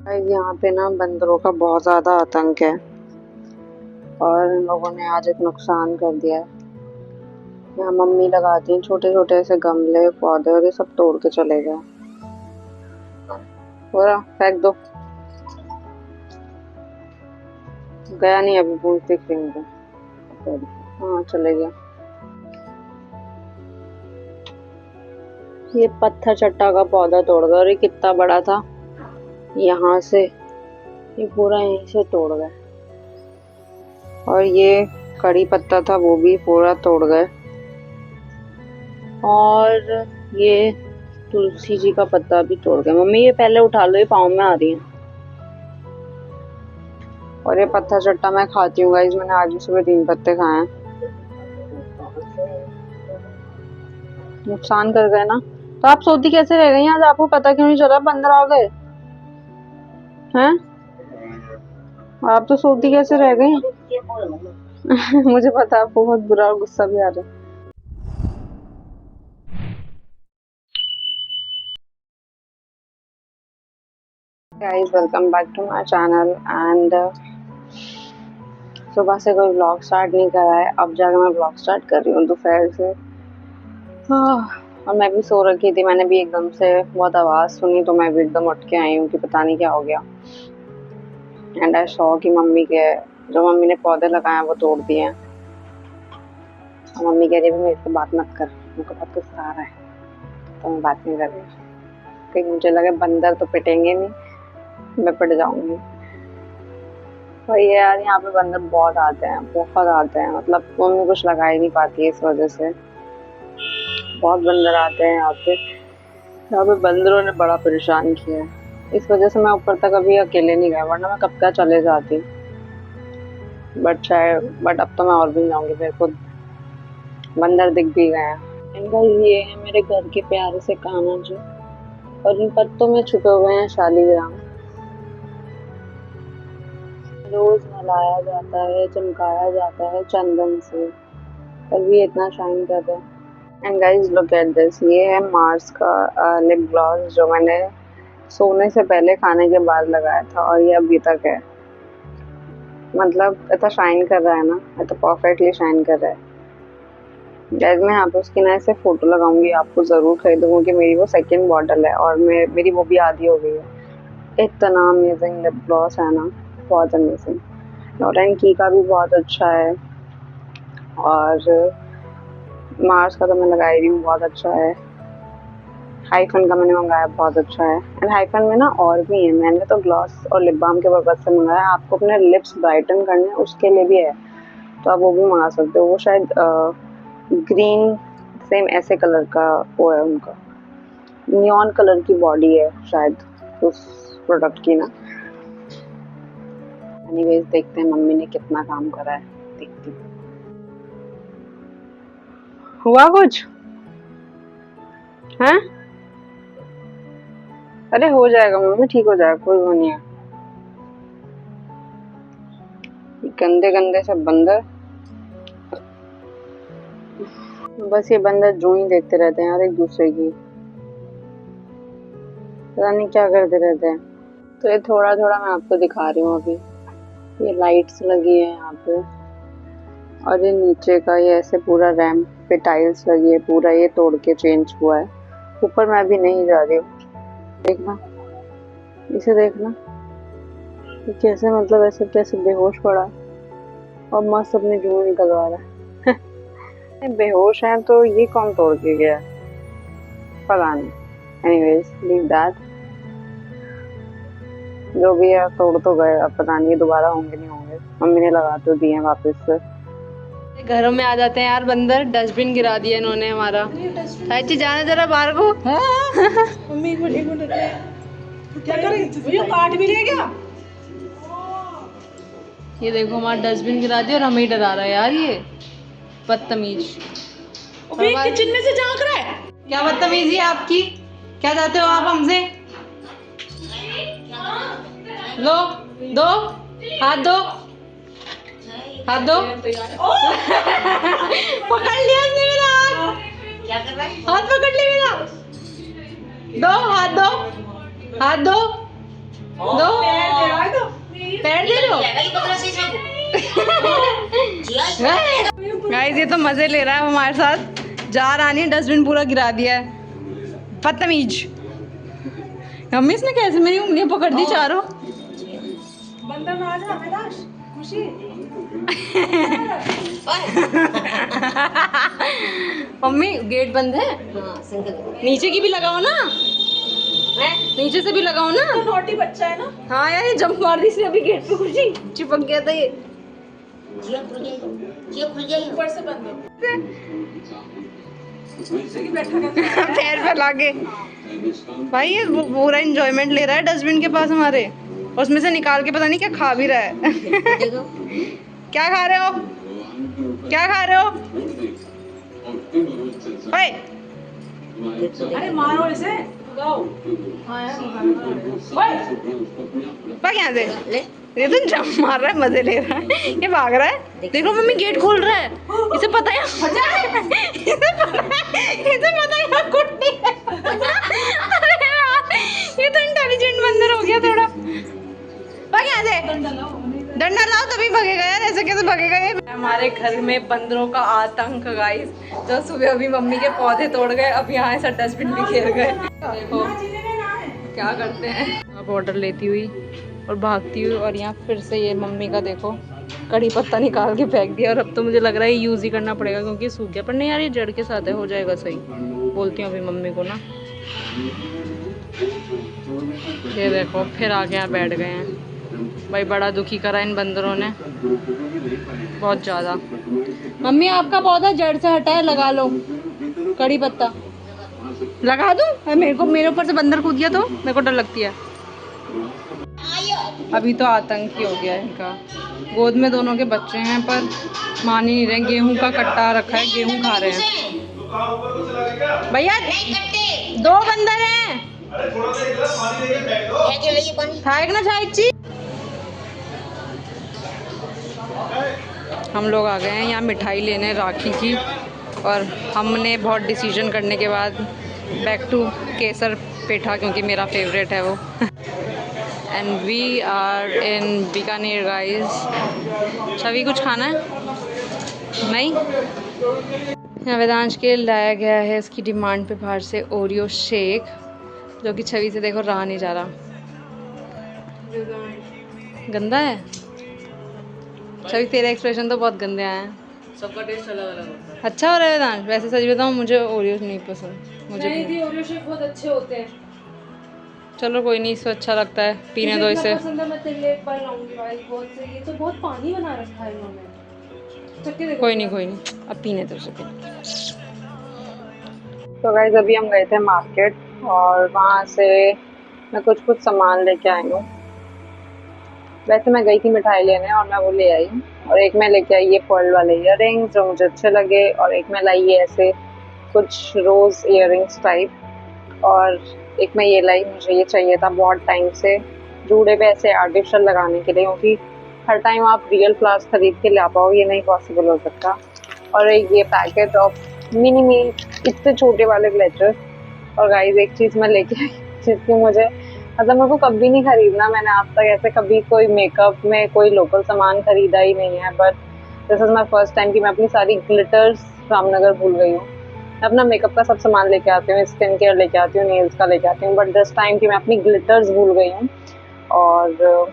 यहाँ पे ना बंदरों का बहुत ज्यादा आतंक है और इन लोगों ने आज एक नुकसान कर दिया है। यहाँ मम्मी लगाती हैं छोटे छोटे ऐसे गमले पौधे और ये सब तोड़ के चले गए। पूरा फेंक दो। गया नहीं, अभी पूछ दिख रही मुझे। हाँ चले गया। ये पत्थर चट्टा का पौधा तोड़ गया और ये कितना बड़ा था, यहाँ से ये पूरा यहीं से तोड़ गए। और ये कड़ी पत्ता था वो भी पूरा तोड़ गए। और ये तुलसी जी का पत्ता भी तोड़ गए। मम्मी ये पहले उठा लो, ये पाँव में आ रही है। और ये पत्थर चट्टा मैं खाती हूँ गाइस, मैंने आज भी सुबह 3 पत्ते खाए हैं। नुकसान कर गए ना, तो आप सोती कैसे रह गई? आज आपको पता क्यों नहीं चला बंदर आ गए हैं? आप तो सोती कैसे रह गई? मुझे पता आपको बहुत बुरा और गुस्सा भी आ रहा है। Guys welcome back to my channel and सुबह से कोई व्लॉग स्टार्ट नहीं करा है, अब जाकर मैं व्लॉग स्टार्ट कर रही हूँ दोपहर से। और मैं भी सो रखी थी, मैंने भी एकदम से बहुत आवाज़ सुनी तो मैं भी एकदम उठ के आई हूँ कि पता नहीं क्या हो गया। एंड आई सॉ कि मम्मी के जो मम्मी ने पौधे लगाए हैं वो तोड़ दिए हैं। और मम्मी कह रही है मेरे से बात मत कर, मुझको बहुत गुस्सा आ रहा है, तो मैं बात नहीं कर रही क्योंकि मुझे लगे बंदर तो पिटेंगे नहीं, मैं पिट जाऊंगी। तो ये यार यहाँ पे बंदर बहुत आते हैं, मतलब मम्मी कुछ लगा ही नहीं पाती है इस वजह से। बहुत बंदर आते हैं यहाँ पे बंदरों ने बड़ा परेशान किया है। इस वजह से मैं ऊपर तक अभी अकेले नहीं गया, वरना मैं कब का चले जाती। बट अब तो मैं और भी जाऊंगी, मेरे को बंदर दिख भी गए हैं। ये है मेरे घर के प्यारे से कान्हा जी, और इन पत्तों में छुपे हुए हैं शालीग्राम। रोज नहलाया जाता है, चमकाया जाता है चंदन से, तभी इतना शाइन कर रहा है। And guys look at this, ये है मार्स का लिप ग्लॉस जो मैंने सोने से पहले खाने के बाद लगाया था और ये अभी तक है। मतलब इतना शाइन कर रहा है ना, इतना परफेक्टली शाइन कर रहा है। गाइज मैं यहाँ पे उसकी ना ऐसे फोटो लगाऊंगी, आपको जरूर खरीदो क्योंकि मेरी वो सेकंड बॉटल है और मेरी वो भी आधी हो गई है। इतना अमेजिंग लिप ग्लॉस है ना, बहुत अमेजिंग। डॉट एंड की का भी बहुत अच्छा है और मार्स का तो मैं लगा रही हूँ, बहुत अच्छा है। हाइफन का मैंने मंगाया, बहुत अच्छा है। एंड हाइफन में ना और भी है, मैंने तो ग्लॉस और लिप बाम के पर्पज से मंगाया, आपको अपने लिप्स ब्राइटन करने उसके लिए भी है तो आप वो भी मंगा सकते हो। वो शायद ग्रीन सेम ऐसे कलर का वो है, उनका नियॉन कलर की बॉडी है शायद उस प्रोडक्ट की ना। एनीवेज देखते हैं मम्मी ने कितना काम करा है, देखती हूँ। हुआ कुछ है? अरे हो जाएगा मम्मी, ठीक हो जाएगा, कोई वो नहीं है। गंदे गंदे सब बंदर, बस ये बंदर जो ही देखते रहते हैं यार एक दूसरे की, पता नहीं क्या करते रहते हैं। तो ये थोड़ा थोड़ा मैं आपको दिखा रही हूँ अभी। ये लाइट्स लगी है यहाँ पे और ये नीचे का ये ऐसे पूरा रैम्प पे टाइल्स लगी है, पूरा ये तोड़ के चेंज हुआ है। ऊपर मैं अभी नहीं जा रही हूँ, देखना इसे, देखना ये कैसे, मतलब ऐसे कैसे बेहोश पड़ा और मस्त अपने जुए निकलवा रहा है। बेहोश है तो ये कौन तोड़ के गया, पता नहीं। एनीवेज लीव दैट, जो भी है तोड़ तो गए, अब पता नहीं दोबारा होंगे नहीं होंगे। मम्मी ने लगा तो दिए वापस से। घरों में आ जाते हैं यार बंदर। डस्टबिन गिरा दिया इन्होंने हमारा। ताई जाना जरा बाहर को। मम्मी एक मिनट क्या करेंगे, ये काट भी ले गया। ये देखो हमारा डस्टबिन गिरा दिया और हमें ही डरा रहा है यार ये बदतमीज। किचन में से झांक रहा है। क्या बदतमीजी है आपकी? क्या चाहते हो आप हमसे? लो दो, हाथ दो, हाथ दो। पकड़ लिया उसने मेरा हाथ, हाथ पकड़ लिया मेरा। दो हाथ दो, हाथ दो, दो पैर दे दो। गाइस ये तो मजे ले रहा है हमारे साथ, जा रहा नहीं, डस्टबिन पूरा गिरा दिया है, बदतमीज। मम्मी इसने कैसे मेरी उंगलियां पकड़ दी चारों। बंदर ना आ जा अविनाश, खुशी। मम्मी गेट बंद है, नीचे की भी लगाओ ना, नीचे से भी लगाओ ना। तो नोटी बच्चा है ना। हाँ यार ये जंप मार दी इसने अभी गेट पे, खुशी चिपक गया था ये। ऊपर से बंद हो। बैठा पैर फैला के भाई ये पूरा एंजॉयमेंट ले रहा है डस्टबिन के पास हमारे, और उसमें से निकाल के पता नहीं क्या खा भी रहा है। क्या खा रहे हो, क्या खा रहे हो? ओए अरे मारो इसे, गाओ। भाग यहाँ से, ये तो जंप मार रहा है, मजे ले रहा है, ये भाग रहा है। देखो मम्मी गेट खोल रहा है, इसे पता है, इसे पता है यहाँ कुट्टी है। अरे यार ये तो इंटेलिजेंट बंदर हो गया थोड़ा। भाग यहाँ से, डंडा लाओ तभी भगेगा यार, ऐसे कैसे भगेगा ये। हमारे घर में बंदरों का आतंक गाइस, जो सुबह अभी मम्मी के पौधे तोड़ गए, अब यहाँ ऐसा डस्टबिन भी घेर गए। देखो क्या करते हैं। अब ऑर्डर लेती हुई और भागती हुई, और यहाँ फिर से ये मम्मी का देखो कड़ी पत्ता निकाल के फेंक दिया, और अब तो मुझे लग रहा है यूज़ ही करना पड़ेगा क्योंकि सूख गया। पर नहीं यार ये जड़ के साथ है, हो जाएगा सही, बोलती हूँ अभी मम्मी को ना। ये देखो फिर आके यहाँ बैठ गए हैं भाई, बड़ा दुखी करा इन बंदरों ने बहुत ज़्यादा। मम्मी आपका पौधा जड़ से हटा है, लगा लो कड़ी पत्ता। लगा दूँ? मेरे ऊपर से बंदर कूद गया तो मेरे को डर लगती है। अभी तो आतंक ही हो गया है इनका। गोद में दोनों के बच्चे हैं पर मान ही नहीं रहे। गेहूं का कट्टा रखा है, गेहूं खा रहे हैं। भैया 2 बंदर हैं, खाएगा ना चाय। हम लोग आ गए हैं यहाँ मिठाई लेने राखी की, और हमने बहुत डिसीजन करने के बाद बैक टू केसर पेठा, क्योंकि मेरा फेवरेट है वो। And we are in Bikaner guys. Chhavi कुछ खाना है? नहीं। यहाँ वेदांश के लिए लाया गया है इसकी डिमांड पे बाहर से ओरियो शेक, जो कि छवि से देखो रहा नहीं जा रहा। गंदा है छवि, तेरे एक्सप्रेशन तो बहुत गंदे आए हैं। सबका टेस्ट अलग अलग होता है। अच्छा हो रहा है वेदांश। वैसे सच बताऊँ मुझे ओरियो नहीं पसंद, मुझे नहीं, ओरियो शेक बहुत अच्छे होते हैं। चलो कोई नहीं, इससे अच्छा लगता है, पीने दो इसे। पसंद है, मैं तेरे लिए एक बार लाऊंगी भाई, बहुत सही। ये तो बहुत पानी बना रखा है इन्होंने। कोई नहीं, अब पीने दो इसे। तो गाइस अभी हम गए थे मार्केट, और वहाँ से मैं कुछ सामान लेके आई हूँ। वैसे मैं गई थी मिठाई लेने और मैं वो ले आई, और एक मैं लेके आई ये पर्ल वाले इयररिंग्स जो मुझे अच्छे लगे, और एक मैं लाई ये ऐसे कुछ रोज़ इयररिंग्स टाइप, और एक मैं ये लाई, मुझे ये चाहिए था बहुत टाइम से जूड़े पे ऐसे आर्टिफिशियल लगाने के लिए, क्योंकि हर टाइम आप रियल फ्लावर्स खरीद के ला पाओ ये नहीं पॉसिबल हो सकता। और एक ये पैकेट ऑफ मिनी इतने छोटे वाले ग्लिटर। और गाइस एक चीज़ मैं लेके आई जिसकी मुझे मतलब मेरे को कभी नहीं खरीदना, मैंने आज तक ऐसे कभी कोई मेकअप में कोई लोकल सामान खरीदा ही नहीं है, but this is my first time कि मैं अपनी सारी ग्लिटर्स रामनगर भूल गई हूँ। मैं अपना मेकअप का सब सामान लेके आती हूँ, स्किन केयर लेके आती हूँ, नेल्स का लेके आती हूँ, बट दिस टाइम कि मैं अपनी ग्लिटर्स भूल गई हूँ, और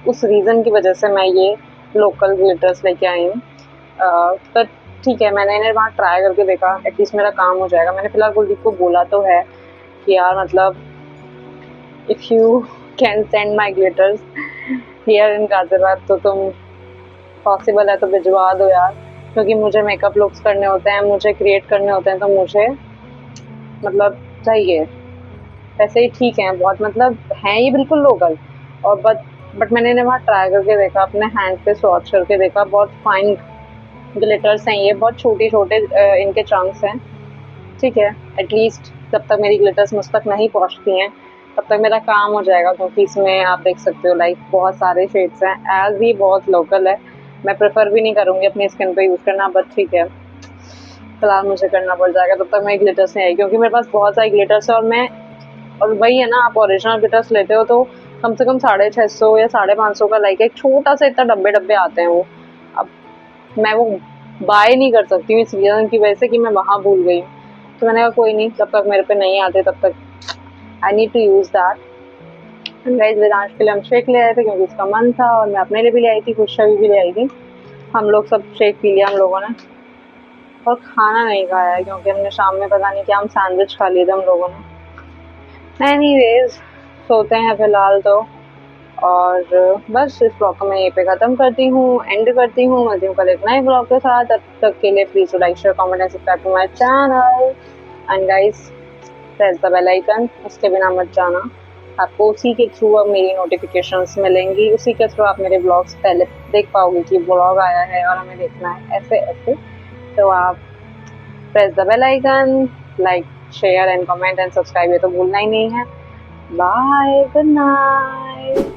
उस रीज़न की वजह से मैं ये लोकल ग्लिटर्स लेके आई हूँ। पर ठीक है, मैंने इन्हें वहाँ ट्राई करके देखा, एटलीस्ट मेरा काम हो जाएगा। मैंने फिलहाल कुलदीप को बोला तो है कि यार मतलब if you can send my glitters here in Ghaziabad तो तुम पॉसिबल है तो भिजवा दो यार, क्योंकि मुझे मेकअप लुक्स करने होते हैं, मुझे क्रिएट करने होते हैं, तो मुझे मतलब चाहिए। वैसे ही ठीक है, बहुत मतलब हैं ये बिल्कुल लोकल, और बट मैंने इन्हें वहाँ ट्राई करके देखा, अपने हैंड पे स्वॉच करके देखा, बहुत फाइन ग्लिटर्स हैं ये, बहुत छोटे छोटे इनके चंक्स हैं। ठीक है, एटलीस्ट जब तक मेरी ग्लिटर्स मुझ तक नहीं पहुँचती हैं तब तक मेरा काम हो जाएगा, क्योंकि इसमें आप देख सकते हो लाइक बहुत सारे शेड्स हैं। एज ये बहुत लोकल है, मैं प्रेफर भी नहीं करूँगी अपनी स्किन पे यूज़ करना, बट ठीक है फिलहाल मुझे करना पड़ जाएगा। तब तक मैं ग्लिटर्स नहीं आई, क्योंकि मेरे पास बहुत सारे ग्लिटर्स है, और वही है ना, आप ओरिजिनल ग्लिटर्स लेते हो तो कम से कम 650 या 550 का लाइक एक छोटा सा इतना डब्बे आते हैं वो। अब मैं वो बाय नहीं कर सकती हूँ इस रीज़न की वजह से कि मैं वहाँ भूल गई हूँ। तो मैंने कहा कोई नहीं, जब तक मेरे पे नहीं आते तब तक I need to use that. And guys Vedansh के लिए हम शेक ले आए थे क्योंकि उसका मन था, और मैं अपने लिए भी ले आई थी, खुशा भी ले आई थी। हम लोग सब शेक पी लिया हम लोगों ने, और खाना नहीं खाया है क्योंकि हमने शाम में पता नहीं क्या हम सैंडविच खा लिए थे हम लोगों ने। एनीवेज सोते हैं फिलहाल तो, और बस इस ब्लॉग को मैं यहीं पे ख़त्म करती हूँ, एंड करती हूँ। मिलती हूँ कल एक नए ब्लॉग के साथ। तब तक के लिए please like share comment and subscribe to my channel. And guys press the bell icon, उसके बिना मत जाना। आपको उसी के थ्रू अब मेरी नोटिफिकेशंस मिलेंगी, उसी के थ्रू आप मेरे ब्लॉग्स पहले देख पाओगे कि ब्लॉग आया है और हमें देखना है ऐसे ऐसे। तो आप press the bell icon, like share and comment and subscribe, ये तो भूलना ही नहीं है। Bye, good night.